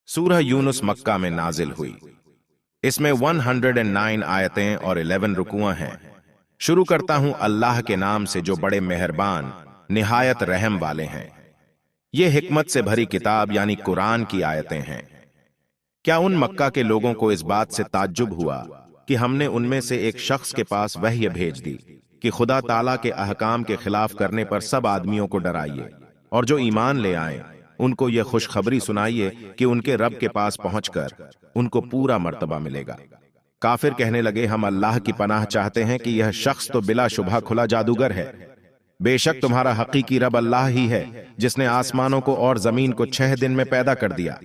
सूरह यूनुस मक्का में नाजिल हुई। इसमें 109 आयतें और 11 रुकुआं हैं। शुरू करता हूं अल्लाह के नाम से जो बड़े मेहरबान निहायत रहम वाले हैं। ये हिकमत से भरी किताब यानी कुरान की आयतें हैं। क्या उन मक्का के लोगों को इस बात से ताज्जुब हुआ कि हमने उनमें से एक शख्स के पास वह्य भेज दी कि खुदा ताला के अहकाम के खिलाफ करने पर सब आदमियों को डराइए, और जो ईमान ले आए उनको यह खुशखबरी सुनाइए कि उनके रब के पास पहुंचकर उनको पूरा मर्तबा मिलेगा। काफिर कहने लगे, हम अल्लाह की पनाह चाहते हैं कि यह शख्स तो बिला शुबहा खुला जादूगर है। बेशक तुम्हारा हकीकी रब अल्लाह ही है जिसने आसमानों को और जमीन को 6 दिन में पैदा कर दिया,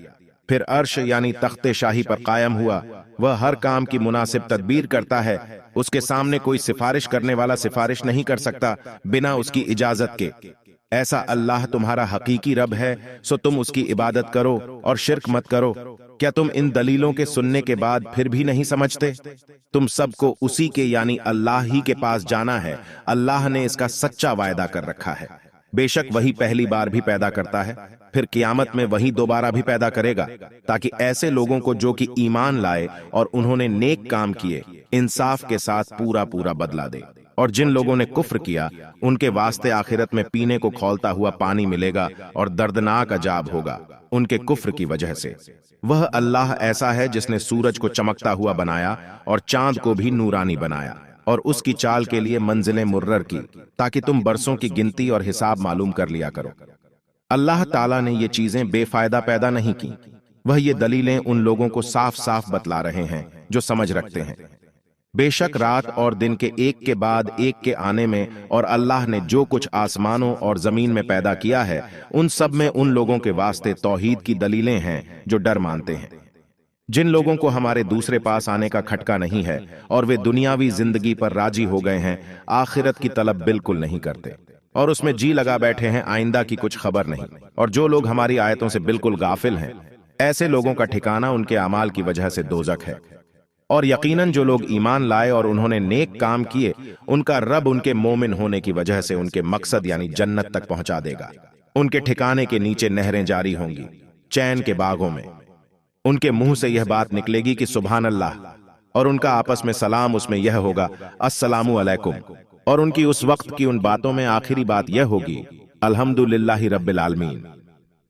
फिर अर्श यानी तख्ते शाही पर कायम हुआ। वह हर काम की मुनासिब तदबीर करता है। उसके सामने कोई सिफारिश करने वाला सिफारिश नहीं कर सकता बिना उसकी इजाजत के। ऐसा अल्लाह तुम्हारा हकीकी रब है, सो तुम उसकी इबादत करो और शिर्क मत करो। क्या तुम इन दलीलों के सुनने के बाद फिर भी नहीं समझते? तुम सबको उसी के यानी अल्लाह ही के पास जाना है। अल्लाह ने इसका सच्चा वायदा कर रखा है। बेशक वही पहली बार भी पैदा करता है, फिर कियामत में वही दोबारा भी पैदा करेगा, ताकि ऐसे लोगों को जो कि ईमान लाए और उन्होंने नेक काम किए इंसाफ के साथ पूरा पूरा बदला दे। और जिन लोगों ने कुफ्र किया उनके वास्ते आखिरत में पीने को खौलता हुआ पानी मिलेगा और दर्दनाक अजाब होगा उनके कुफ्र की वजह से। वह अल्लाह ऐसा है जिसने सूरज को चमकता हुआ बनाया और चांद को भी नूरानी बनाया, और उसकी चाल के लिए मंजिलें मुर्रर की, ताकि तुम बरसों की गिनती और हिसाब मालूम कर लिया करो। अल्लाह ताला ने ये चीजें बेफायदा पैदा नहीं की। वह ये दलीलें उन लोगों को साफ साफ बतला रहे हैं जो समझ रखते हैं। बेशक रात और दिन के एक के बाद एक के आने में और अल्लाह ने जो कुछ आसमानों और जमीन में पैदा किया है उन सब में उन लोगों के वास्ते तौहीद की दलीलें हैं जो डर मानते हैं। जिन लोगों को हमारे दूसरे पास आने का खटका नहीं है और वे दुनियावी जिंदगी पर राजी हो गए हैं, आखिरत की तलब बिल्कुल नहीं करते और उसमें जी लगा बैठे हैं, आइंदा की कुछ खबर नहीं। और जो लोग हमारी आयतों से बिल्कुल गाफिल हैं, ऐसे लोगों का ठिकाना उनके अमाल की वजह से दोजख है। और यकीनन जो लोग ईमान लाए और उन्होंने नेक काम किए, उनका रब उनके मोमिन होने की वजह से उनके मकसद यानी जन्नत तक पहुंचा देगा। उनके ठिकाने के नीचे नहरें जारी होंगी चैन के बागों में। उनके मुंह से यह बात निकलेगी कि सुभान अल्लाह, और उनका आपस में सलाम उसमें यह होगा अस्सलामु अलैकुम। और उनकी उस वक्त की उन बातों में आखिरी बात यह होगी अल्हम्दुलिल्लाहि रब्बिल आलमीन।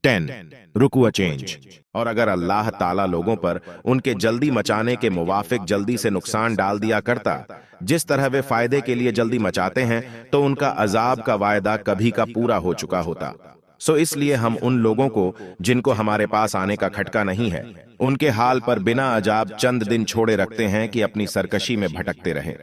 10 रुकुआ चेंज। और अगर अल्लाह ताला लोगों पर उनके जल्दी मचाने के मुवाफिक जल्दी से नुकसान डाल दिया करता, जिस तरह वे फायदे के लिए जल्दी मचाते हैं, तो उनका अजाब का वायदा कभी का पूरा हो चुका होता। सो इसलिए हम उन लोगों को जिनको हमारे पास आने का खटका नहीं है, उनके हाल पर बिना अजाब चंद दिन छोड़े रखते हैं कि अपनी सरकशी में भटकते रहें।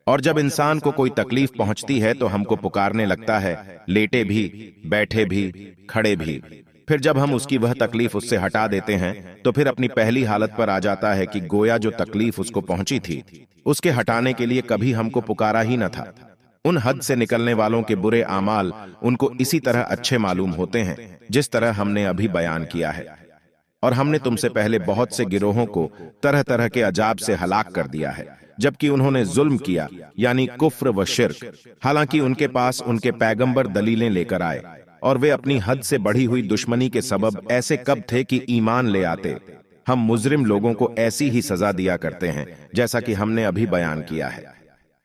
और जब इंसान को कोई तकलीफ पहुंचती है तो हमको पुकारने लगता है, लेटे भी, बैठे भी, खड़े भी। फिर जब हम उसकी वह तकलीफ उससे हटा देते हैं तो फिर अपनी पहली हालत पर आ जाता है कि गोया जो तकलीफ उसको पहुंची थी उसके हटाने के लिए कभी हमको पुकारा ही न था। उन हद से निकलने वालों के बुरे आमाल उनको इसी तरह अच्छे मालूम होते हैं जिस तरह हमने अभी बयान किया है। और हमने तुमसे पहले बहुत से गिरोहों को तरह तरह के अजाब से हलाक कर दिया है, जबकि उन्होंने जुल्म किया यानी कुफ्र व शिर्क। हालांकि उनके पास उनके पैगंबर दलीलें लेकर आए और वे अपनी हद से बढ़ी हुई दुश्मनी के सबब ऐसे कब थे कि ईमान ले आते। हम मुजरिम लोगों को ऐसी ही सजा दिया करते हैं जैसा कि हमने अभी बयान किया है।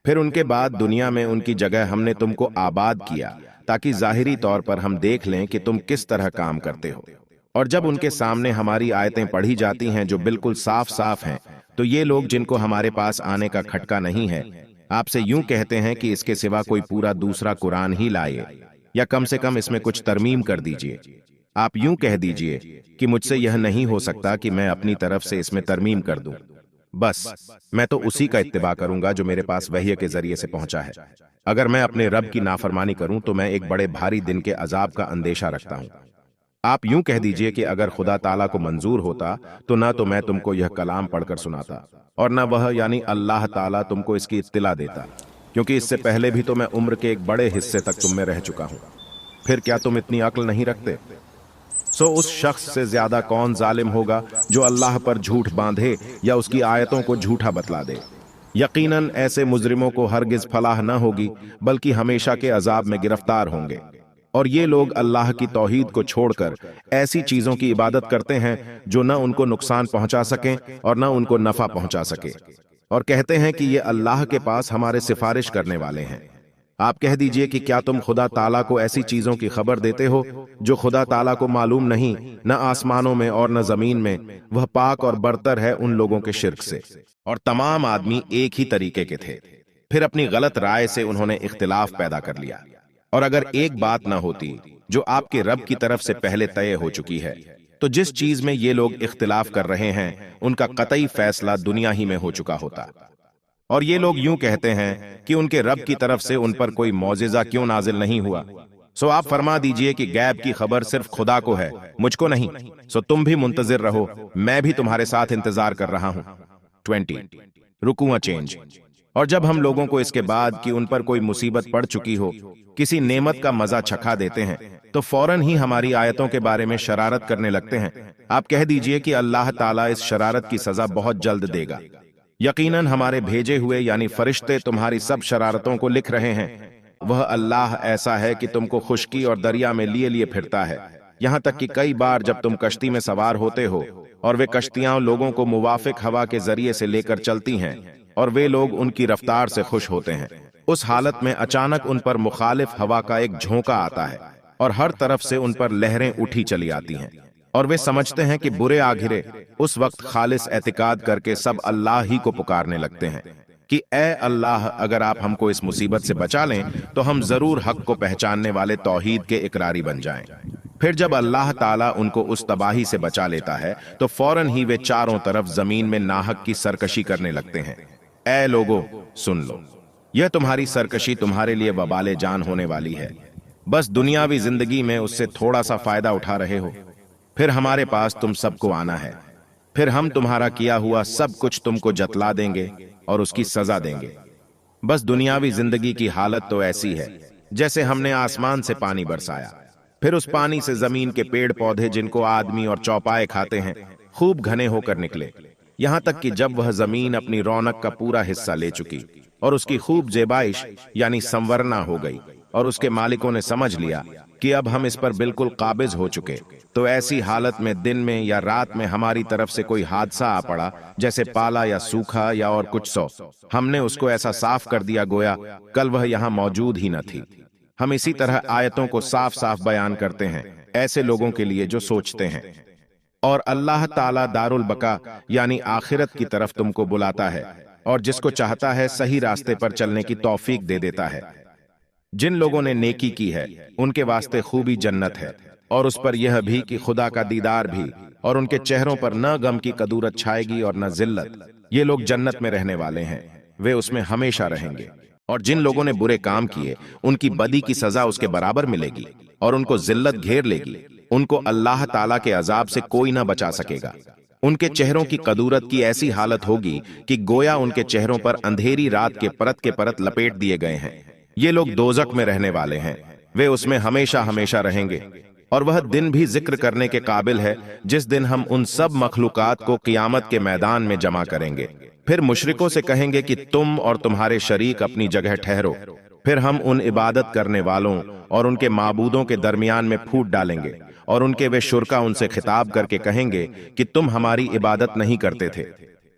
फिर उनके बाद दुनिया में उनकी जगह हमने तुमको आबाद किया ताकि जाहिरी तौर पर हम देख लें कि तुम किस तरह काम करते हो। और जब उनके सामने हमारी आयतें पढ़ी जाती हैं जो बिल्कुल साफ साफ हैं, तो ये लोग जिनको हमारे पास आने का खटका नहीं है आपसे यूं कहते हैं कि इसके सिवा कोई पूरा दूसरा कुरान ही लाए, या कम से कम इसमें कुछ तरमीम कर दीजिए। आप यूं कह दीजिए कि मुझसे यह नहीं हो सकता कि मैं अपनी तरफ से इसमें तरमीम कर दूं। बस मैं तो उसी का इत्तिबा करूंगा जो मेरे पास वही के जरिए से पहुंचा है। अगर मैं अपने रब की नाफरमानी करूं तो मैं एक बड़े भारी दिन के अजाब का अंदेशा रखता हूं। आप यूं कह दीजिए कि अगर खुदा ताला को मंजूर होता तो न तो मैं तुमको यह कलाम पढ़कर सुनाता और न वह यानी अल्लाह ताला तुमको इसकी इत्तिला देता, क्योंकि इससे पहले भी तो मैं उम्र के एक बड़े हिस्से तक तुम में रह चुका हूं। फिर क्या तुम इतनी अक्ल नहीं रखते? सो उस शख्स से ज्यादा कौन जालिम होगा जो अल्लाह पर झूठ बांधे या उसकी आयतों को झूठा बतला दे। यकीनन ऐसे मुजरिमों को हरगिज फलाह न होगी, बल्कि हमेशा के अजाब में गिरफ्तार होंगे। और ये लोग अल्लाह की तौहीद को छोड़कर ऐसी चीजों की इबादत करते हैं जो न उनको नुकसान पहुंचा सकें और न उनको नफा पहुंचा सके, और कहते हैं कि ये अल्लाह के पास हमारे सिफारिश करने वाले हैं। आप कह दीजिए कि क्या तुम खुदा ताला को ऐसी चीजों की खबर देते हो जो खुदा ताला को मालूम नहीं, न आसमानों में और न जमीन में। वह पाक और बरतर है उन लोगों के शिर्क से। और तमाम आदमी एक ही तरीके के थे, फिर अपनी गलत राय से उन्होंने इख्तिलाफ पैदा कर लिया। और अगर एक बात न होती जो आपके रब की तरफ से पहले तय हो चुकी है, तो जिस चीज में ये लोग इख्तिलाफ कर रहे हैं उनका कतई फैसला दुनिया ही में हो चुका होता। और ये लोग यूं कहते हैं कि उनके रब की तरफ से उन पर कोई मौजिजा क्यों नाजिल नहीं हुआ। सो आप फरमा दीजिए कि गैब की खबर सिर्फ खुदा को है, मुझको नहीं। सो तुम भी मुंतजिर रहो, मैं भी तुम्हारे साथ इंतजार कर रहा हूं। 20 रुकुआ चेंज। और जब हम लोगों को इसके बाद कि उन पर कोई मुसीबत पड़ चुकी हो किसी नेमत का मजा चखा देते हैं, तो फौरन ही हमारी आयतों के बारे में शरारत करने लगते हैं। आप कह दीजिए कि अल्लाह ताला इस शरारत की सजा बहुत जल्द देगा। यकीनन हमारे भेजे हुए यानी फरिश्ते तुम्हारी सब शरारतों को लिख रहे हैं। वह अल्लाह ऐसा है कि तुमको खुश्की और दरिया में लिए लिए फिरता है, यहाँ तक कि कई बार जब तुम कश्ती में सवार होते हो और वे कश्तियां लोगों को मुवाफिक हवा के जरिए से लेकर चलती हैं और वे लोग उनकी रफ्तार से खुश होते हैं, उस हालत में अचानक उन पर मुखालिफ हवा का एक झोंका आता है और हर तरफ से उन पर लहरें उठी चली आती हैं और वे समझते हैं कि बुरे आखिरे। उस वक्त खालिस एतिकाद करके सब अल्लाह ही को पुकारने लगते हैं कि ए अल्लाह, अगर आप हमको इस मुसीबत से बचा लें तो हम जरूर हक को पहचानने वाले तौहीद के इकरारी बन जाएं। फिर जब अल्लाह ताला उनको उस तबाही से बचा लेता है तो फौरन ही वे चारों तरफ जमीन में नाहक की सरकशी करने लगते हैं। ए लोगो, सुन लो, यह तुम्हारी सरकशी तुम्हारे लिए वबाले जान होने वाली है। बस दुनियावी जिंदगी में उससे थोड़ा सा फायदा उठा रहे हो, फिर हमारे पास तुम सबको आना है, फिर हम तुम्हारा किया हुआ सब कुछ तुमको जतला देंगे और उसकी सजा देंगे। बस दुनियावी जिंदगी की हालत तो ऐसी है जैसे हमने आसमान से पानी बरसाया, फिर उस पानी से जमीन के पेड़ पौधे जिनको आदमी और चौपाए खाते हैं खूब घने होकर निकले, यहां तक कि जब वह जमीन अपनी रौनक का पूरा हिस्सा ले चुकी और उसकी खूब जेबाइश यानी संवरना हो गई और उसके मालिकों ने समझ लिया कि अब हम इस पर बिल्कुल काबिज हो चुके, तो ऐसी हालत में दिन में या रात में हमारी तरफ से कोई हादसा आ पड़ा, जैसे पाला या सूखा या और कुछ सो, हमने उसको ऐसा साफ कर दिया गोया कल वह यहाँ मौजूद ही न थी। हम इसी तरह आयतों को साफ साफ बयान करते हैं ऐसे लोगों के लिए जो सोचते हैं। और अल्लाह ताला दारुल बका यानी आखिरत की तरफ तुमको बुलाता है और जिसको चाहता है सही रास्ते पर चलने की तौफीक दे देता है। जिन लोगों ने नेकी की है उनके वास्ते खूबी जन्नत है, और उस पर यह भी कि खुदा का दीदार भी, और उनके चेहरों पर न गम की कदूरत छाएगी और न जिल्लत। ये लोग जन्नत में रहने वाले हैं, वे उसमें हमेशा रहेंगे। और जिन लोगों ने बुरे काम किए उनकी बदी की सजा उसके बराबर मिलेगी और उनको जिल्लत घेर लेगी। उनको अल्लाह ताला के अजाब से कोई ना बचा सकेगा। उनके चेहरों की कदूरत की ऐसी हालत होगी कि गोया उनके चेहरों पर अंधेरी रात के परत लपेट दिए गए हैं। ये लोग दोजक में रहने वाले हैं, वे उसमें हमेशा हमेशा रहेंगे। और वह दिन भी जिक्र करने के काबिल है जिस दिन हम उन सब मखलूकात को क़ियामत के मैदान में जमा करेंगे। फिर मुशरिकों से कहेंगे कि तुम और तुम्हारे शरीक अपनी जगह ठहरो। फिर हम उन इबादत करने वालों और उनके माबूदों के दरमियान में फूट डालेंगे और उनके वे शुरका उनसे खिताब करके कहेंगे कि तुम हमारी इबादत नहीं करते थे।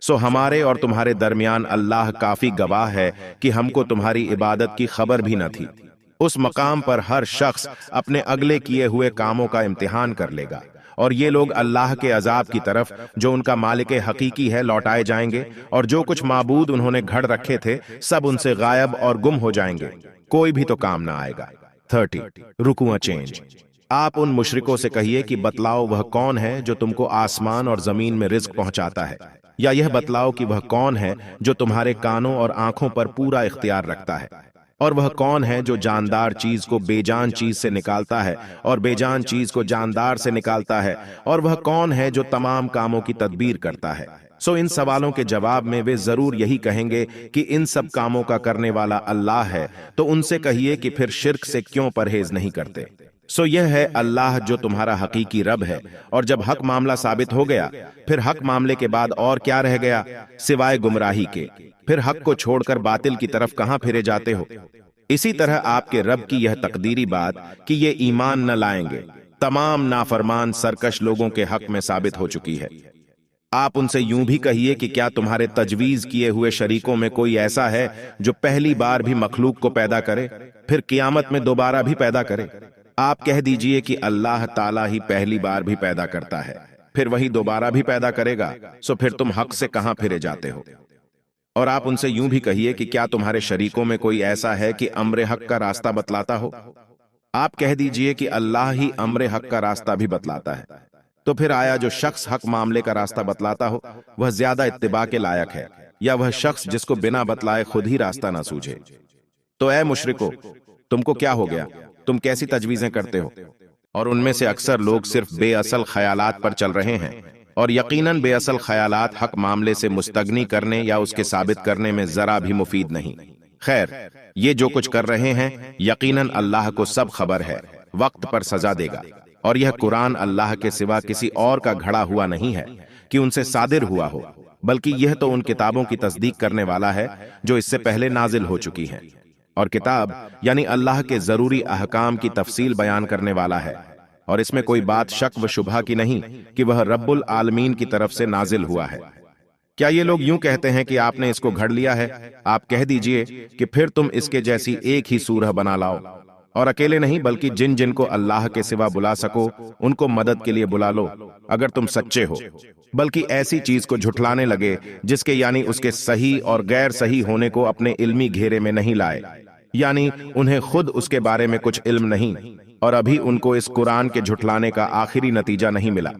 सो हमारे और तुम्हारे दरमियान अल्लाह काफी गवाह है कि हमको तुम्हारी इबादत की खबर भी न थी। उस मकाम पर हर शख्स अपने अगले किए हुए कामों का इम्तिहान कर लेगा और ये लोग अल्लाह के अजाब की तरफ जो उनका मालिक हकीकी है लौटाए जाएंगे, और जो कुछ माबूद उन्होंने घड़ रखे थे सब उनसे गायब और गुम हो जाएंगे, कोई भी तो काम ना आएगा। 30 रुकुआ चेंज। आप उन मुशरिकों से कहिए कि बतलाओ वह कौन है जो तुमको आसमान और जमीन में रिज्क पहुंचाता है, या यह बतलाओ कि वह कौन है जो तुम्हारे कानों और आंखों पर पूरा इख्तियार रखता है, और वह कौन है जो जानदार चीज को बेजान चीज से निकालता है और बेजान चीज को जानदार से निकालता है, और वह कौन है जो तमाम कामों की तदबीर करता है। सो इन सवालों के जवाब में वे जरूर यही कहेंगे कि इन सब कामों का करने वाला अल्लाह है, तो उनसे कहिए कि फिर शिर्क से क्यों परहेज नहीं करते। सो यह है अल्लाह जो तुम्हारा हकीकी रब है। और जब हक मामला साबित हो गया, फिर हक मामले के बाद और क्या रह गया सिवाय गुमराही के। फिर हक को छोड़कर बातिल की तरफ कहां फिरे जाते हो। इसी तरह आपके रब की यह तकदीरी बात कि ये ईमान न लाएंगे तमाम नाफरमान सरकश लोगों के हक में साबित हो चुकी है। आप उनसे यूं भी कहिए कि क्या तुम्हारे तजवीज किए हुए शरीकों में कोई ऐसा है जो पहली बार भी मखलूक को पैदा करे, फिर कियामत में दोबारा भी पैदा करे? आप कह दीजिए कि अल्लाह ताला ही पहली बार भी पैदा करता है, फिर वही दोबारा भी पैदा करेगा, सो फिर तुम हक से कहां फिरे जाते हो? और आप उनसे यूं भी कहिए कि क्या तुम्हारे शरीकों में कोई ऐसा है कि अम्र हक का रास्ता बतलाता हो? आप कह दीजिए कि अल्लाह ही अम्र हक का रास्ता भी बतलाता है। तो फिर आया जो शख्स हक मामले का रास्ता बतलाता हो वह ज्यादा इत्तिबा के लायक है, या वह शख्स जिसको बिना बतलाए खुद ही रास्ता ना सूझे? तो ऐ मुशरिको, तुमको क्या हो गया? तुम कैसी तजवीजें करते हो? और उनमें से अक्सर लोग सिर्फ बेअसल ख्यालात पर चल रहे हैं, और यकीनन बेअसल ख्यालात हक मामले से मुस्तगनी करने या उसके साबित करने में जरा भी मुफीद नहीं। खैर, ये जो कुछ कर रहे हैं यकीनन अल्लाह को सब खबर है, वक्त पर सजा देगा। और यह कुरान अल्लाह के सिवा किसी और का घड़ा हुआ नहीं है कि उनसे सादिर हुआ हो, बल्कि यह तो उन किताबों की तस्दीक करने वाला है जो इससे पहले नाजिल हो चुकी हैं। और किताब यानी अल्लाह के जरूरी अहकाम की तफसील बयान करने वाला है, और इसमें कोई बात शक व शुबहा की नहीं कि वह रब्बुल आलमीन की तरफ से नाजिल हुआ है। क्या ये लोग यूं कहते हैं कि आपने इसको घड़ लिया है? आप कह दीजिए कि फिर तुम इसके जैसी एक ही सूरह बना लाओ, और अकेले नहीं बल्कि जिन जिन को अल्लाह के सिवा बुला सको उनको मदद के लिए बुला लो, अगर तुम सच्चे हो। बल्कि ऐसी चीज को झुठलाने लगे जिसके यानी उसके सही और गैर सही होने को अपने इल्मी घेरे में नहीं लाए, यानी उन्हें खुद उसके बारे में कुछ इल्म नहीं, और अभी उनको इस कुरान के झुठलाने का आखिरी नतीजा नहीं मिला।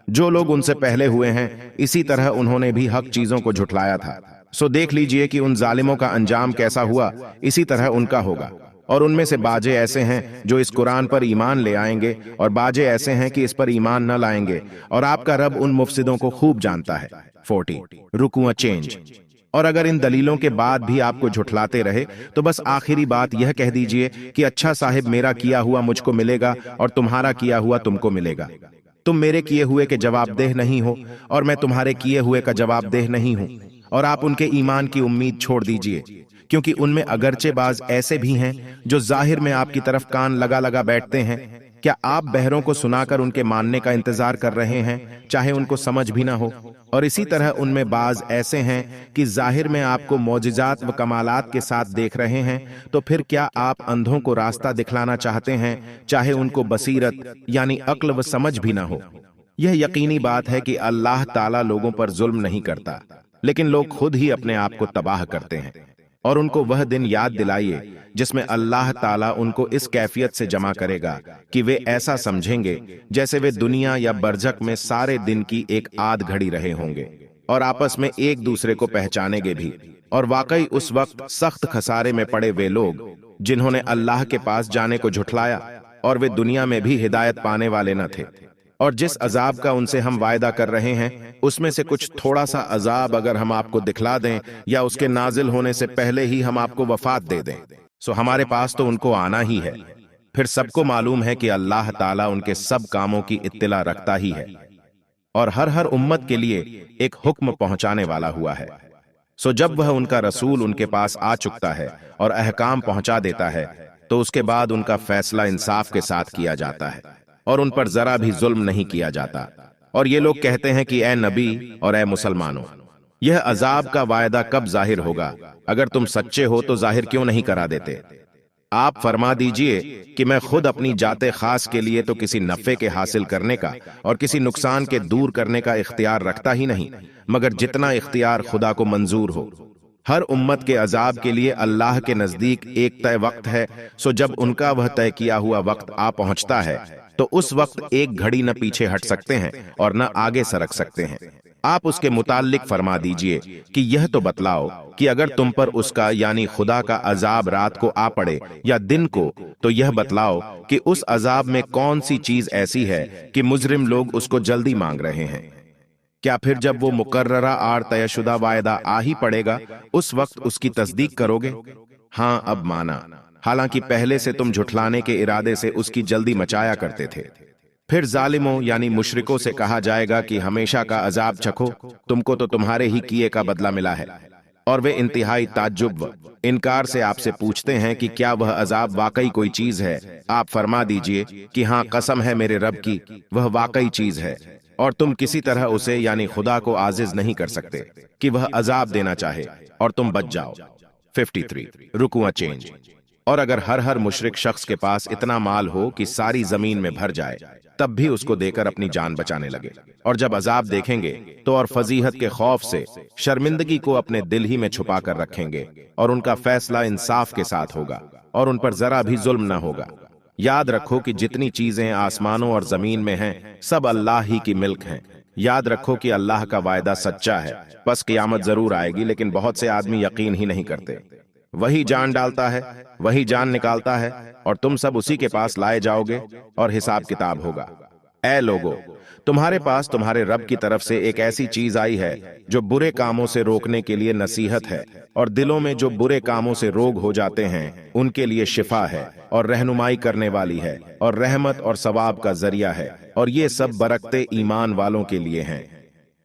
जो लोग उनसे पहले हुए हैं इसी तरह उन्होंने भी हक चीजों को झुठलाया था। सो देख लीजिए कि उन जालिमों का अंजाम कैसा हुआ, इसी तरह उनका होगा। और उनमें से बाजे ऐसे हैं जो इस कुरान पर ईमान ले आएंगे, और बाजे ऐसे हैं कि इस पर ईमान न लाएंगे, और आपका रब उन मुफसिदों को खूब जानता है। 40 रुकुआ चेंज। और अगर इन दलीलों के बाद भी आपको झुठलाते रहे तो बस आखिरी बात यह कह दीजिए कि अच्छा साहिब, मेरा किया हुआ मुझको मिलेगा और तुम्हारा किया हुआ तुमको मिलेगा। तुम मेरे किए हुए के जवाबदेह नहीं हो और मैं तुम्हारे किए हुए का जवाबदेह नहीं हूं। और आप उनके ईमान की उम्मीद छोड़ दीजिए, क्योंकि उनमें अगरचे बाज ऐसे भी हैं जो जाहिर में आपकी तरफ कान लगा लगा बैठते हैं। क्या आप बहरों को सुनाकर उनके मानने का इंतजार कर रहे हैं, चाहे उनको समझ भी ना हो? और इसी तरह उनमें बाज ऐसे हैं कि जाहिर में आपको मौजिजात व कमालात के साथ देख रहे हैं, तो फिर क्या आप अंधों को रास्ता दिखलाना चाहते हैं, चाहे उनको बसीरत यानी अक्ल व समझ भी ना हो? यह यकीनी बात है कि अल्लाह ताला लोगों पर जुल्म नहीं करता, लेकिन लोग खुद ही अपने आप को तबाह करते हैं। और उनको वह दिन याद दिलाइए जिसमें अल्लाह ताला उनको इस कैफियत से जमा करेगा कि वे ऐसा समझेंगे जैसे वे दुनिया या बरजक में सारे दिन की एक आध घड़ी रहे होंगे, और आपस में एक दूसरे को पहचानेंगे भी। और वाकई उस वक्त सख्त खसारे में पड़े वे लोग जिन्होंने अल्लाह के पास जाने को झुठलाया, और वे दुनिया में भी हिदायत पाने वाले न थे। और जिस अजाब का उनसे हम वायदा कर रहे हैं उसमें से कुछ थोड़ा सा अजाब अगर हम आपको दिखला दें या उसके नाजिल होने से पहले ही हम आपको वफात दे दें, सो हमारे पास तो उनको आना ही है। फिर सबको मालूम है कि अल्लाह ताला उनके सब कामों की इत्तिला रखता ही है, और हर उम्मत के लिए एक हुक्म पहुंचाने वाला हुआ है। सो जब वह उनका रसूल उनके पास आ चुकता है और अहकाम पहुंचा देता है, तो उसके बाद उनका फैसला इंसाफ के साथ किया जाता है और उन पर जरा भी जुल्म नहीं किया जाता। और ये लोग कहते हैं कि ए नबी और ए मुसलमानों, यह अजाब का वायदा कब जाहिर होगा? अगर तुम सच्चे हो तो जाहिर क्यों नहीं करा देते? आप फरमा दीजिए कि मैं खुद अपनी जाते खास के लिए तो किसी नफे के हासिल करने का और किसी नुकसान के दूर करने का इख्तियार रखता ही नहीं, मगर जितना इख्तियार खुदा को मंजूर हो। हर उम्मत के अजाब के लिए अल्लाह के नजदीक एक तय वक्त है, सो जब उनका वह तय किया हुआ वक्त आ पहुंचता है तो उस वक्त एक घड़ी न पीछे हट सकते हैं और न आगे सरक सकते हैं। आप उसके मुताल्लिक फरमा दीजिए कि यह तो बतलाओ कि अगर तुम पर उसका यानी खुदा का अजाब रात को आ पड़े या दिन को, तो यह बतलाओ कि उस अजाब में कौन सी चीज ऐसी है कि मुजरिम लोग उसको जल्दी मांग रहे हैं। क्या फिर जब वो मुकर्ररा आर तयशुदा वायदा आ ही पड़ेगा उस वक्त उसकी तस्दीक करोगे? हाँ, अब माना, हालांकि पहले से तुम झुठलाने के इरादे से उसकी जल्दी मचाया करते थे। फिर जालिमों यानी मुशरिकों से कहा जाएगा कि हमेशा का अजाब चखो, तुमको तो तुम्हारे ही किए का बदला मिला है। और वे इंतहाई ताज्जुब व इनकार से आपसे पूछते हैं कि क्या वह अजाब वाकई कोई चीज है। आप फरमा दीजिए कि हाँ, कसम है मेरे रब की, वह वाकई चीज है, और तुम किसी तरह उसे यानी खुदा को आजिज नहीं कर सकते कि वह अजाब देना चाहे और तुम बच जाओ। 53 रुकुआ चेंज। और अगर हर मुशरिक शख्स के पास इतना माल हो कि सारी जमीन में भर जाए, तब भी उसको देकर अपनी जान बचाने लगे, और जब अजाब देखेंगे तो और फजीहत के खौफ से शर्मिंदगी को अपने दिल ही में छुपा कर रखेंगे, और उनका फैसला इंसाफ के साथ होगा और उन पर जरा भी जुल्म न होगा। याद रखो कि जितनी चीजें आसमानों और जमीन में हैं, सब अल्लाह ही की मिल्क हैं। याद रखो कि अल्लाह का वायदा सच्चा है, बस क़यामत जरूर आएगी, लेकिन बहुत से आदमी यकीन ही नहीं करते। वही जान डालता है, वही जान निकालता है, और तुम सब उसी के पास लाए जाओगे और हिसाब किताब होगा। ऐ लोगो, तुम्हारे पास तुम्हारे रब की तरफ से एक ऐसी चीज आई है जो बुरे कामों से रोकने के लिए नसीहत है, और दिलों में जो बुरे कामों से रोग हो जाते हैं उनके लिए शिफा है, और रहनुमाई करने वाली है, और रहमत और सवाब का जरिया है, और ये सब बरकते ईमान वालों के लिए हैं।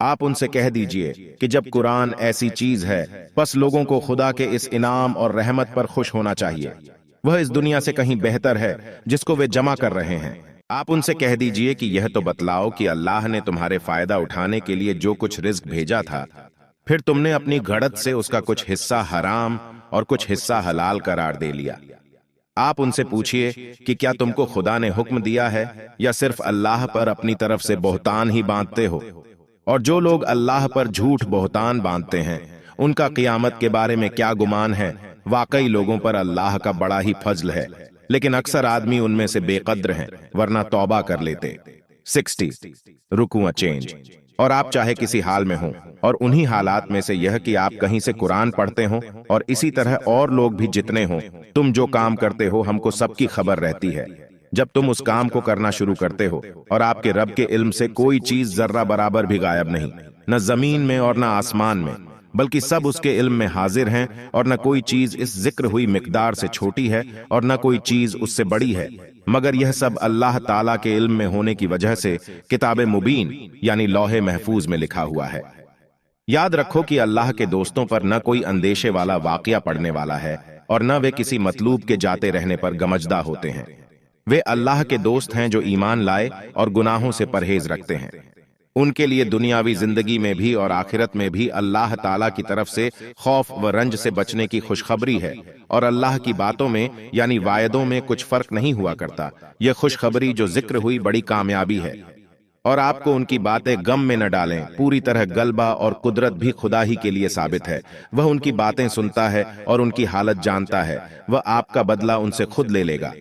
आप उनसे कह दीजिए कि जब कुरान ऐसी चीज है, बस लोगों को खुदा के इस इनाम और रहमत पर खुश होना चाहिए। वह इस दुनिया से कहीं बेहतर है जिसको वे जमा कर रहे हैं। आप उनसे कह दीजिए कि यह तो बतलाओ कि अल्लाह ने तुम्हारे फायदा उठाने के लिए जो कुछ रिज्क भेजा था, फिर तुमने अपनी घड़त से उसका कुछ हिस्सा हराम और कुछ हिस्सा हलाल करार दे लिया। आप उनसे पूछिए कि क्या तुमको खुदा ने हुक्म दिया है, या सिर्फ अल्लाह पर अपनी तरफ से बोहतान ही बांधते हो। और जो लोग अल्लाह पर झूठ बोहतान बांधते हैं, उनका क़यामत के बारे में क्या गुमान है। वाकई लोगों पर अल्लाह का बड़ा ही फजल है, लेकिन अक्सर आदमी उनमें से बेकद्र हैं, वरना तौबा कर लेते। 60 रुकुआ चेंज। और आप चाहे किसी हाल में हो, और उन्हीं हालात में से यह कि आप कहीं से कुरान पढ़ते हो, और इसी तरह और लोग भी जितने हों, तुम जो काम करते हो हमको सबकी खबर रहती है। जब तुम उस काम को करना शुरू करते हो, और आपके रब के इल्म से कोई चीज जर्रा बराबर भी गायब नहीं, न जमीन में और न आसमान में, बल्कि सब उसके इल्म में हाजिर हैं, और न कोई चीज इस जिक्र हुई मिकदार से छोटी है और न कोई चीज उससे बड़ी है, मगर यह सब अल्लाह ताला के इल्म में होने की वजह से किताब मुबीन यानी लौहे महफूज में लिखा हुआ है। याद रखो कि अल्लाह के दोस्तों पर न कोई अंदेशे वाला वाकया पड़ने वाला है, और न वे किसी मतलूब के जाते रहने पर गमजदा होते हैं। वे अल्लाह के दोस्त हैं जो ईमान लाए और गुनाहों से परहेज रखते हैं। उनके लिए दुनियावी जिंदगी में भी और आखिरत में भी अल्लाह ताला की तरफ से खौफ व रंज से बचने की खुशखबरी है, और अल्लाह की बातों में यानी वायदों में कुछ फर्क नहीं हुआ करता। यह खुशखबरी जो जिक्र हुई बड़ी कामयाबी है, और आपको उनकी बातें गम में न डालें। पूरी तरह गलबा और कुदरत भी खुदा ही के लिए साबित है। वह उनकी बातें सुनता है और उनकी हालत जानता है। वह आपका बदला उनसे खुद ले लेगा।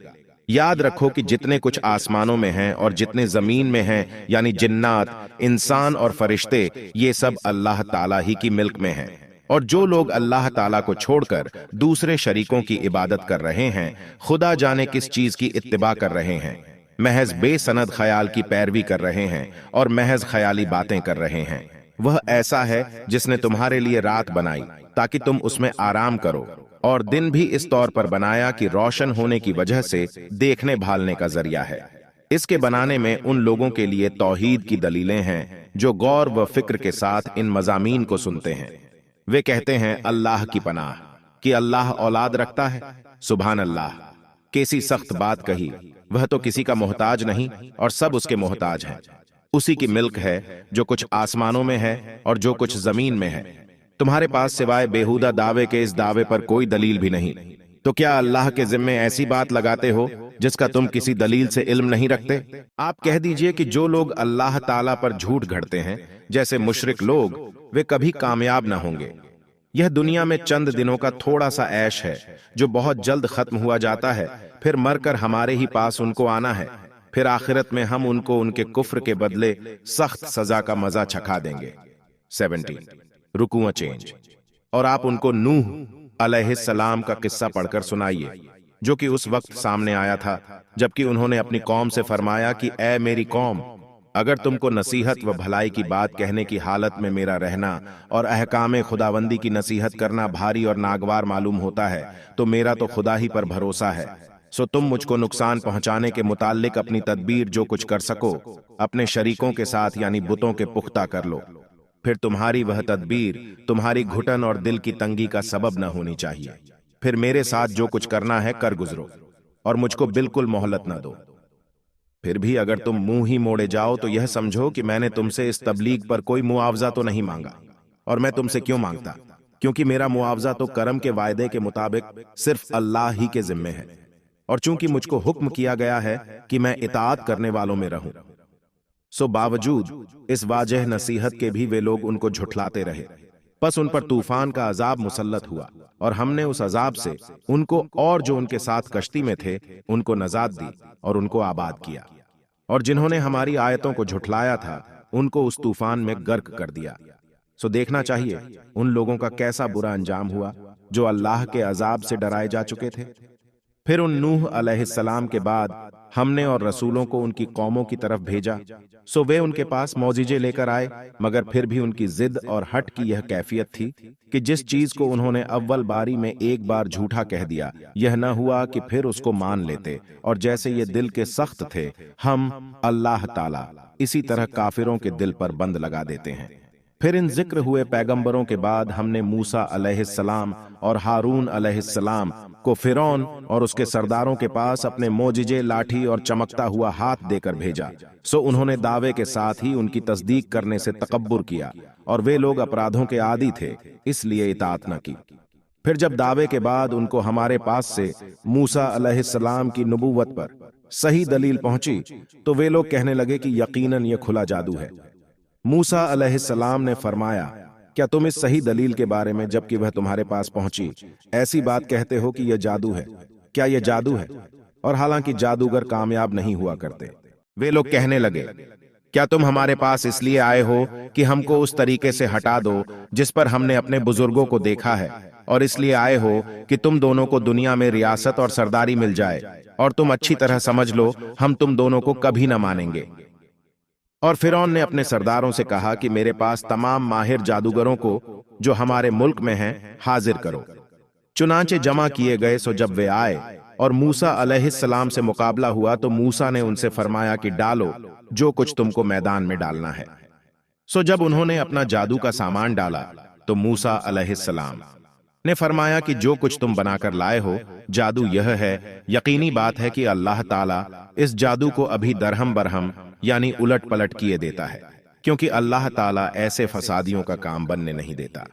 याद रखो कि जितने कुछ आसमानों में हैं और जितने जमीन में हैं, यानी जिन्नात, इंसान और फरिश्ते, ये सब अल्लाह ताला ही की मिल्क में हैं। और जो लोग अल्लाह ताला को छोड़कर दूसरे शरीकों की इबादत कर रहे हैं, खुदा जाने किस चीज की इत्तिबा कर रहे हैं, महज बेसनद ख्याल की पैरवी कर रहे हैं और महज ख्याली बातें कर रहे हैं। वह ऐसा है जिसने तुम्हारे लिए रात बनाई ताकि तुम उसमें आराम करो, और दिन भी इस तौर पर बनाया कि रोशन होने की वजह से देखने भालने का जरिया है। इसके बनाने में उन लोगों के लिए तौहीद की दलीलें हैं जो गौर व फिक्र के साथ इन मज़ामीन को सुनते हैं। वे कहते हैं अल्लाह की पनाह, कि अल्लाह औलाद रखता है। सुभान अल्लाह, कैसी सख्त बात कही। वह तो किसी का मोहताज नहीं और सब उसके मोहताज हैं। उसी की मिल्क है जो कुछ आसमानों में है और जो कुछ जमीन में है। तुम्हारे पास सिवाय बेहुदा दावे के इस दावे पर कोई दलील भी नहीं, तो क्या अल्लाह के जिम्मे ऐसी बात लगाते हो जिसका तुम किसी दलील से इल्म नहीं रखते? आप कह दीजिए कि जो लोग अल्लाह ताला पर झूठ घड़ते हैं, जैसे मुशरिक लोग, वे कभी कामयाब न होंगे। यह दुनिया में चंद दिनों का थोड़ा सा ऐश है जो बहुत जल्द खत्म हुआ जाता है, फिर मरकर हमारे ही पास उनको आना है। फिर आखिरत में हम उनको उनके कुफ्र के बदले सख्त सजा का मजा चखा देंगे। 70 रुकुआ चेंज। और आप उनको नूह अलैहिस्सलाम का किस्सा पढ़कर सुनाइए, जो कि उस वक्त सामने आया था जबकि उन्होंने अपनी कौम से फरमाया कि ऐ मेरी कौम, अगर तुमको नसीहत व भलाई की बात कहने की हालत में मेरा रहना और अहकाम खुदावंदी की नसीहत करना भारी और नागवार मालूम होता है, तो मेरा तो खुदा ही पर भरोसा है। सो तुम मुझको नुकसान पहुंचाने के मुताल्लिक अपनी तदबीर जो कुछ कर सको अपने शरीकों के साथ यानी बुतों के पुख्ता कर लो। फिर तुम्हारी वह तदबीर तुम्हारी घुटन और दिल की तंगी का सबब न होनी चाहिए। फिर मेरे साथ जो कुछ करना है कर गुजरो और मुझको बिल्कुल मोहलत न दो। फिर भी अगर तुम मुंह ही मोड़े जाओ तो यह समझो कि मैंने तुमसे इस तबलीग पर कोई मुआवजा तो नहीं मांगा, और मैं तुमसे क्यों मांगता, क्योंकि मेरा मुआवजा तो करम के वायदे के मुताबिक सिर्फ अल्लाह ही के जिम्मे है, और चूंकि मुझको हुक्म किया गया है कि मैं इताअत करने वालों में रहूं। सो बावजूद इस वाजह नसीहत के भी वे लोग उनको झुठलाते रहे। बस उन पर तूफान का अजाब मुसल्लत हुआ, और हमने उस अजाब से उनको और जो उनके साथ कश्ती में थे उनको नजात दी और उनको आबाद किया। और जिन्होंने हमारी आयतों को झुठलाया था उनको उस तूफान में गर्क कर दिया। सो देखना चाहिए उन लोगों का कैसा बुरा अंजाम हुआ जो अल्लाह के अजाब से डराए जा चुके थे। फिर उन नूह अलैहिस्सलाम के बाद हमने और रसूलों को उनकी कौमों की तरफ भेजा। सो वे उनके पास मौजिजे लेकर आए, मगर फिर भी उनकी जिद और हट की यह कैफियत थी कि जिस चीज को उन्होंने अव्वल बारी में एक बार झूठा कह दिया, यह न हुआ कि फिर उसको मान लेते। और जैसे ये दिल के सख्त थे, हम अल्लाह ताला इसी तरह काफिरों के दिल पर बंद लगा देते हैं। फिर इन जिक्र हुए पैगंबरों के बाद हमने मूसा अलैहिस्सलाम और हारून अलैहिस्सलाम को फिरौन और उसके सरदारों के पास अपने मोजिजे, लाठी और चमकता हुआ हाथ देकर भेजा। सो उन्होंने दावे के साथ ही उनकी तस्दीक करने से तकब्बुर किया, और वे लोग अपराधों के आदी थे, इसलिए इताअत न की। फिर जब दावे के बाद उनको हमारे पास से मूसा अलैहिस्सलाम की नबूवत पर सही दलील पहुंची तो वे लोग कहने लगे कि यकीनन यह खुला जादू है। मूसा अलैहिस्सलाम ने फरमाया, क्या तुम इस सही दलील के बारे में जबकि वह तुम्हारे पास पहुंची ऐसी बात कहते हो कि यह जादू है? क्या यह जादू है? और हालांकि जादूगर कामयाब नहीं हुआ करते। वे लोग कहने लगे, क्या तुम हमारे पास इसलिए आए हो कि हमको उस तरीके से हटा दो जिस पर हमने अपने बुजुर्गों को देखा है, और इसलिए आए हो कि तुम दोनों को दुनिया में रियासत और सरदारी मिल जाए, और तुम अच्छी तरह समझ लो हम तुम दोनों को कभी न मानेंगे। और फिरौन ने अपने सरदारों से कहा कि मेरे पास तमाम माहिर जादूगरों को जो हमारे मुल्क में हैं हाजिर करो। चुनांचे जमा किए गए। सो जब वे आए और मूसा अलैहिस्सलाम से मुकाबला हुआ तो मूसा ने उनसे फरमाया कि डालो जो कुछ तुमको मैदान में डालना है। सो जब उन्होंने अपना जादू का सामान डाला तो मूसा अलैहिस्सलाम ने फरमाया कि जो कुछ तुम बनाकर लाए हो जादू यह है, यकीनी बात है कि अल्लाह ताला इस जादू को अभी दरहम बरहम यानी उलट पलट किए देता है, क्योंकि अल्लाह ताला ऐसे फसादियों का काम बनने नहीं देता।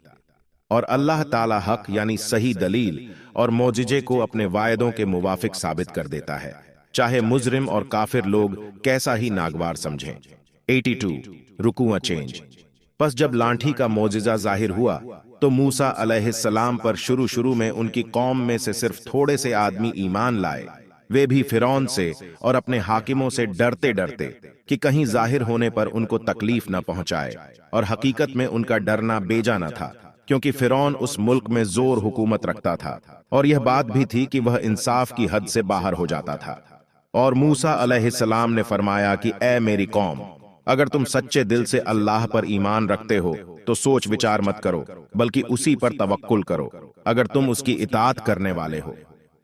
और अल्लाह ताला हक यानी सही दलील और मोजिजे को अपने वायदों के मुवाफिक साबित कर देता है, चाहे मुजरिम और काफिर लोग कैसा ही नागवार समझें। 82 रुकुआ चेंज। बस जब लाठी का मोजिजा जाहिर हुआ तो मूसा अलैहिस्सलाम पर शुरू में उनकी कौम में से सिर्फ थोड़े से आदमी ईमान लाए, वे भी फिरौन से और अपने हाकिमों से डरते डरते कि कहीं जाहिर होने पर उनको तकलीफ न पहुंचाए। और हकीकत में उनका डरना बेजा न था, क्योंकि फिरौन उस मुल्क में जोर हुकूमत रखता था, और यह बात भी थी कि वह इंसाफ की हद से बाहर हो जाता था। और मूसा अलैहिस्सलाम ने फरमाया कि ए मेरी कौम, अगर तुम सच्चे दिल से अल्लाह पर ईमान रखते हो तो सोच विचार मत करो, बल्कि उसी पर तवक्कुल करो अगर तुम उसकी इताअत करने वाले हो।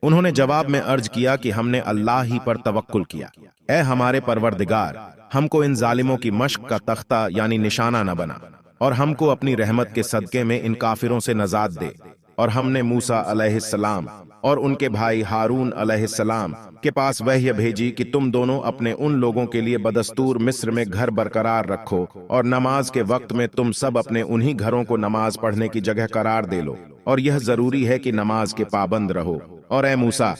उन्होंने जवाब में अर्ज किया कि हमने अल्लाह ही पर तवक्कुल किया। ए हमारे परवरदिगार, हमको इन जालिमों की मश्क का तख्ता यानी निशाना न बना, और हमको अपनी रहमत के सदके में इन काफिरों से नजात दे। और हमने मूसा अलैहिस्सलाम और उनके भाई हारून अलैहिस्सलाम के पास वहय भेजी कि तुम दोनों अपने उन लोगों के लिए बदस्तूर मिस्र में घर बरकरार रखो, और नमाज के वक्त में तुम सब अपने उन्हीं घरों को नमाज पढ़ने की जगह करार दे लो, और यह जरूरी है कि नमाज के पाबंद रहो। और ए मूसा,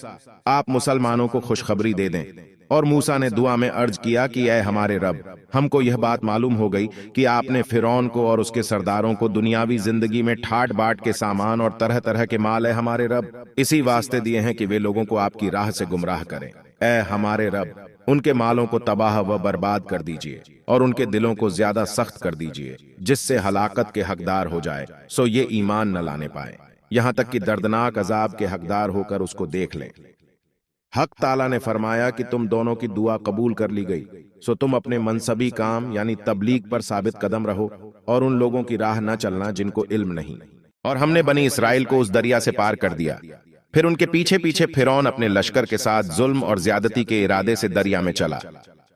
आप मुसलमानों को खुशखबरी दे दें। और मूसा ने दुआ में अर्ज किया कि ए हमारे रब, हमको यह बात मालूम हो गई कि आपने फिरौन को और उसके सरदारों को दुनियावी जिंदगी में ठाट बाट के सामान और तरह तरह के माल है हमारे रब इसी वास्ते दिए हैं कि वे लोगों को आपकी राह से गुमराह करें। ए हमारे रब, उनके मालों को तबाह व बर्बाद कर दीजिए, और उनके दिलों को ज्यादा सख्त कर दीजिए जिससे हलाकत के हकदार हो जाए, सो ये ईमान न लाने पाए, यहां तक कि दर्दनाक अजाब के हकदार होकर उसको देख लें। हक ताला ने फरमाया कि तुम दोनों की दुआ कबूल कर ली गई, सो तुम अपने मनसबी काम यानी तबलीग पर साबित कदम रहो, और उन लोगों की राह न चलना जिनको इल्म नहीं। और हमने बनी इसराइल को उस दरिया से पार कर दिया। फिर उनके पीछे पीछे फिरौन अपने लश्कर के साथ जुल्म और ज्यादती के इरादे से दरिया में चला।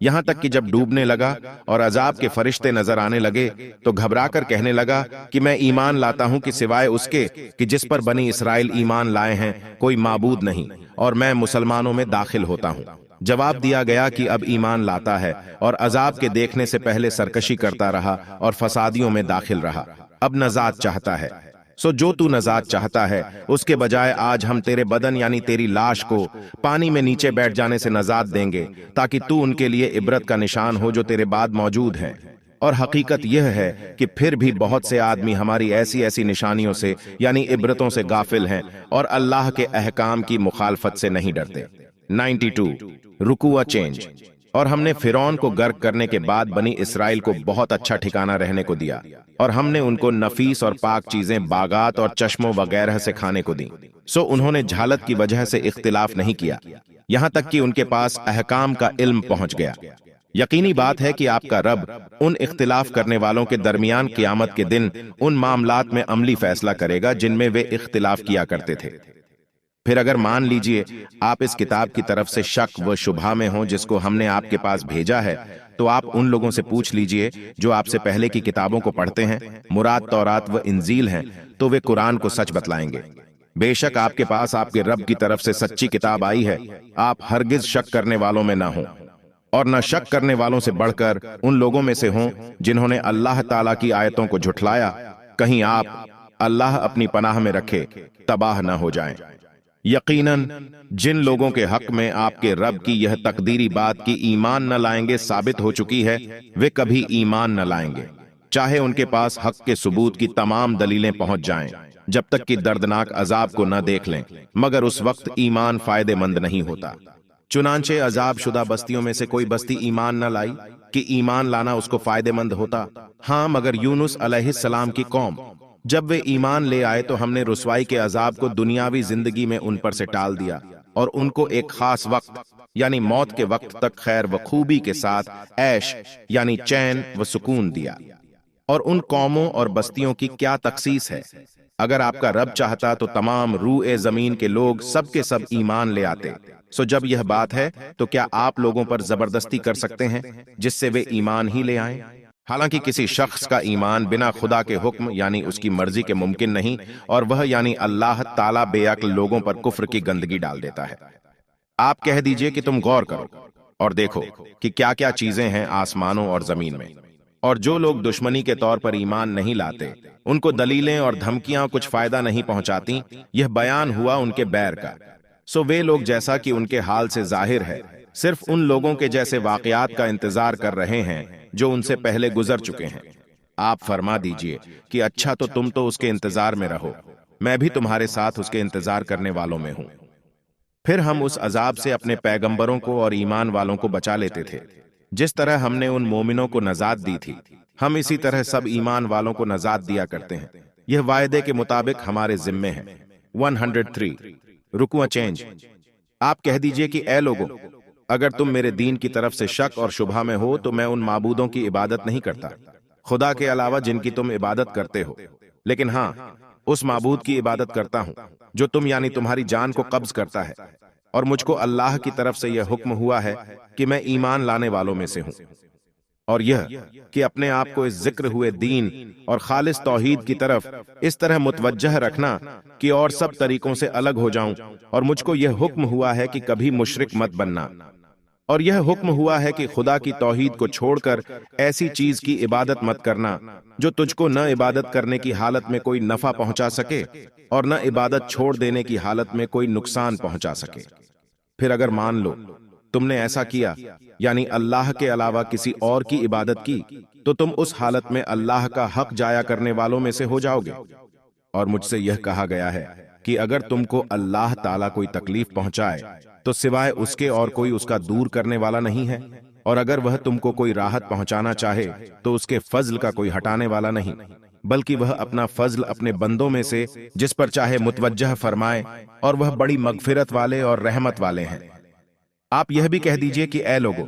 यहां तक कि जब डूबने लगा और अजाब के फरिश्ते नजर आने लगे तो घबरा कर कहने लगा कि मैं ईमान लाता हूं कि सिवाय उसके कि जिस पर बनी इसराइल ईमान लाए हैं कोई माबूद नहीं, और मैं मुसलमानों में दाखिल होता हूं। जवाब दिया गया कि अब ईमान लाता है और अजाब के देखने से पहले सरकशी करता रहा और फसादियों में दाखिल रहा, अब नजात चाहता है। सो जो तू नजात चाहता है उसके बजाय आज हम तेरे बदन यानी तेरी लाश को पानी में नीचे बैठ जाने से नजात देंगे, ताकि तू उनके लिए इबरत का निशान हो जो तेरे बाद मौजूद हैं। और हकीकत यह है कि फिर भी बहुत से आदमी हमारी ऐसी ऐसी निशानियों से यानी इबरतों से गाफिल हैं और अल्लाह के अहकाम की मुखालफत से नहीं डरते। 92 रुकुआ चेंज। और हमने फिरौन को गर्क करने के बाद बनी इसराइल को बहुत अच्छा ठिकाना रहने को दिया, और हमने उनको नफीस और पाक चीजें बागात और चश्मों वगैरह से खाने को दी। सो उन्होंने झालत की वजह से इख्तिलाफ नहीं किया, यहां तक कि उनके पास अहकाम का इल्म पहुंच गया। यकीनी बात है कि आपका रब उन इख्तिलाफ करने वालों के दरमियान क़यामत के दिन उन मामलात में अमली फैसला करेगा जिनमें वे इख्तिलाफ किया करते थे। फिर अगर मान लीजिए आप इस किताब की तरफ से शक व शुबहा में हो जिसको हमने आपके पास भेजा है, तो आप उन लोगों से पूछ लीजिए जो आपसे पहले की किताबों को पढ़ते हैं, मुराद तौरात व इंजील हैं, तो वे कुरान को सच बतलाएंगे। बेशक आपके पास आपके रब की तरफ से सच्ची किताब आई है, आप हरगिज शक करने वालों में ना हो, और न शक करने वालों से बढ़कर उन लोगों में से हों जिन्होंने अल्लाह ताला की आयतों को झुठलाया। कहीं आप, अल्लाह अपनी पनाह में रखे, तबाह न हो जाएं। यकीनन जिन लोगों के हक में आपके रब की यह तकदीरी बात की ईमान न लाएंगे साबित हो चुकी है, वे कभी ईमान न लाएंगे, चाहे उनके पास हक के सबूत की तमाम दलीलें पहुंच जाएं, जब तक कि दर्दनाक अजाब को न देख लें, मगर उस वक्त ईमान फायदेमंद नहीं होता। चुनांचे अजाब शुदा बस्तियों में से कोई बस्ती ईमान न लाई कि ईमान लाना उसको फायदेमंद होता। हाँ, मगर यूनुस अलैहिस्सलाम की कौम, जब वे ईमान ले आए तो हमने रुसवाई के अजाब को दुनियावी जिंदगी में उन पर से टाल दिया और उनको एक खास वक्त यानी मौत के वक्त तक खैर व खूबी के साथ ऐश यानी चैन व सुकून दिया। और उन कौमों और बस्तियों की क्या तखसीस है। अगर आपका रब चाहता तो तमाम रूए जमीन के लोग सब के सब ईमान ले आते। सो जब यह बात है तो क्या आप लोगों पर जबरदस्ती कर सकते हैं जिससे वे ईमान ही ले आएं? हालांकि किसी शख्स का ईमान बिना खुदा के हुक्म यानी उसकी मर्जी के मुमकिन नहीं, और वह यानी अल्लाह ताला बेअक्ल लोगों पर कुफ्र की गंदगी डाल देता है। आप कह दीजिए कि तुम गौर करो और देखो कि क्या क्या चीजें हैं आसमानों और जमीन में, और जो लोग दुश्मनी के तौर पर ईमान नहीं लाते उनको दलीलें और धमकियां कुछ फायदा नहीं पहुंचाती। यह बयान हुआ उनके बैर का। सो वे लोग जैसा कि उनके हाल से जाहिर है सिर्फ उन लोगों के जैसे वाकयात का इंतजार कर रहे हैं जो उनसे पहले गुजर चुके हैं। आप फरमा दीजिए कि अच्छा, तो तुम तो उसके इंतजार में रहो, मैं भी तुम्हारे साथ उसके इंतजार करने वालों में हूं। फिर हम उस अजाब से अपने पैगंबरों को और ईमान वालों को बचा लेते थे। जिस तरह हमने उन मोमिनों को नजात दी थी, हम इसी तरह सब ईमान वालों को नजात दिया करते हैं। यह वायदे के मुताबिक हमारे जिम्मे है। 103 रुकुआ चेंज। आप कह दीजिए कि ए लोगों, अगर तुम मेरे दीन की तरफ से शक और शुबहा में हो तो मैं उन माबूदों की इबादत नहीं करता खुदा के अलावा जिनकी तुम इबादत करते हो, लेकिन हाँ, उस माबूद की इबादत करता हूं जो तुम यानी तुम्हारी जान को कब्ज करता है। और मुझको अल्लाह की तरफ से यह हुक्म हुआ है कि मैं ईमान लाने वालों में से हूं, और यह कि अपने आप को इस जिक्र हुए दीन और खालिस तौहीद की तरफ इस तरह मुतवज्जह रखना कि और सब तरीकों से अलग हो जाऊं। और मुझको यह हुक्म हुआ है कि कभी मुशरिक मत बनना, और यह हुक्म हुआ है कि खुदा की तौहीद को छोड़कर ऐसी चीज की इबादत मत करना जो तुझको न इबादत करने की हालत में कोई नफा पहुंचा सके और न इबादत छोड़ देने की हालत में कोई नुकसान पहुंचा सके। फिर अगर मान लो तुमने ऐसा किया यानी अल्लाह के अलावा किसी और की इबादत की, तो तुम उस हालत में अल्लाह का हक जाया करने वालों में से हो जाओगे। और मुझसे यह कहा गया है कि अगर तुमको अल्लाह ताला कोई तकलीफ पहुंचाए तो सिवाय उसके और कोई उसका दूर करने वाला नहीं है, और अगर वह तुमको कोई राहत पहुंचाना चाहे तो उसके फजल का कोई हटाने वाला नहीं, बल्कि वह अपना फजल अपने बंदों में से जिस पर चाहे मुतवज्जह फरमाए, और वह बड़ी मगफिरत वाले और रहमत वाले हैं। आप यह भी कह दीजिए कि ए लोगों,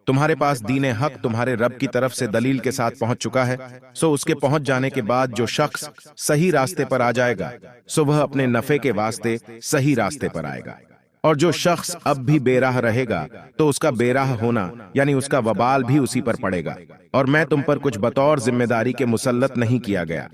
तुम्हारे पास दीन हक तुम्हारे रब की तरफ से दलील के साथ पहुंच चुका है। सो उसके पहुंच जाने के बाद जो शख्स सही रास्ते पर आ जाएगा, सो वह अपने नफे के वास्ते सही रास्ते पर आएगा, اور جو شخص اب بھی بے راہ رہے گا تو اس کا بے راہ ہونا یعنی اس کا وبال بھی اسی پر پڑے گا، اور میں تم پر کچھ بطور ذمہ داری کے مسلط نہیں کیا گیا،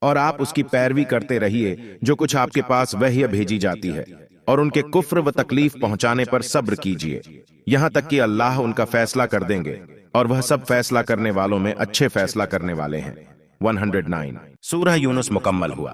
اور آپ اس کی پیروی کرتے رہیے جو کچھ آپ کے پاس وحی بھیجی جاتی ہے، اور ان کے کفر و تکلیف پہنچانے پر صبر کیجیے یہاں تک کہ اللہ ان کا فیصلہ کر دیں گے، اور وہ سب فیصلہ کرنے والوں میں اچھے فیصلہ کرنے والے ہیں۔ 109 سورہ یونس مکمل ہوا۔